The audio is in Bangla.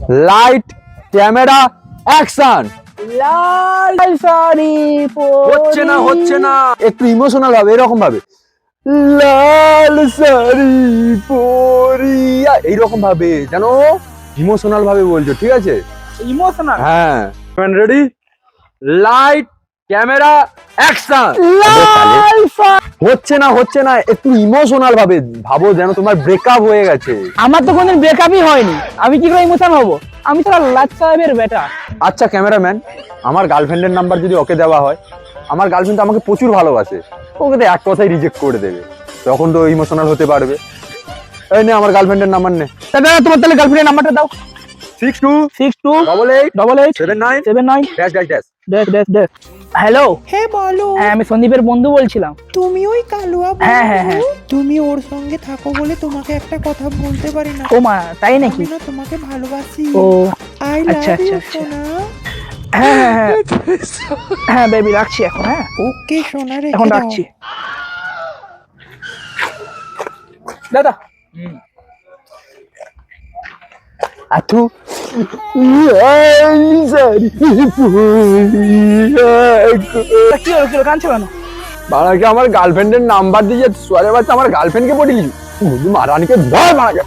Light camera action. লাল শাড়ি হচ্ছে না একটু ইমোশনাল ভাবে, এরকম ভাবে লাল শাড়ি পরিয়া, এইরকম ভাবে যেন ইমোশনাল ভাবে বলছো, ঠিক আছে? ইমোশনাল। হ্যাঁ, রেডি, লাইট ক্যামেরা অ্যাকশন। হচ্ছে না একটু ইমোশনাল ভাবে ভাবো, যেন তোমার ব্রেকআপ হয়ে গেছে। আমার তো কোনদিন ব্রেকআপই হয়নি, আমি কি করে ইমোশনাল হবো? আমি তো লাট সাহেবের বেটা। আচ্ছা ক্যামেরাম্যান, আমার গার্লফ্রেন্ডের নাম্বার যদি ওকে দেওয়া হয়, আমার গার্লফ্রেন্ড তো আমাকে প্রচুর ভালোবাসে, ওকে তো এক কথাই রিজেক্ট করে দেবে, তখন তো ইমোশনাল হতে পারবে। এই নে আমার গার্লফ্রেন্ডের নাম্বার নে। দাদা তোমার তাহলে গার্লফ্রেন্ডের নাম্বারটা দাও। 628879 হ্যালো, হ্যাঁ বলো। হ্যাঁ আমি সন্দীপের বন্ধু বলছিলাম। তুমি ওই কালুয়া হ্যাঁ, হ্যাঁ, হ্যাঁ। তুমি ওর সঙ্গে থাকো বলে তোমাকে একটা কথা বলতে পারি না। ও মা, তাই নাকি? আমি না তোমাকে ভালোবাসি। ও আই আচ্ছা, লাভ আচ্ছা, ইউ আচ্ছা। সোনা। হ্যাঁ হ্যাঁ হ্যাঁ হ্যাঁ বেবি, রাখছি এখন। হ্যাঁ ওকে সোনা, রেখে এখন দাও। রাখছি দাদা। আথু কি হলো কি হলো, কাঁদছো কেন? বাড়াকে আমার গার্লফ্রেন্ডের নাম্বার দিয়ে সোয়ারে বাচ্চা আমার গার্লফ্রেন্ডকে পটিলি, মারানিকে ধর মারাকে।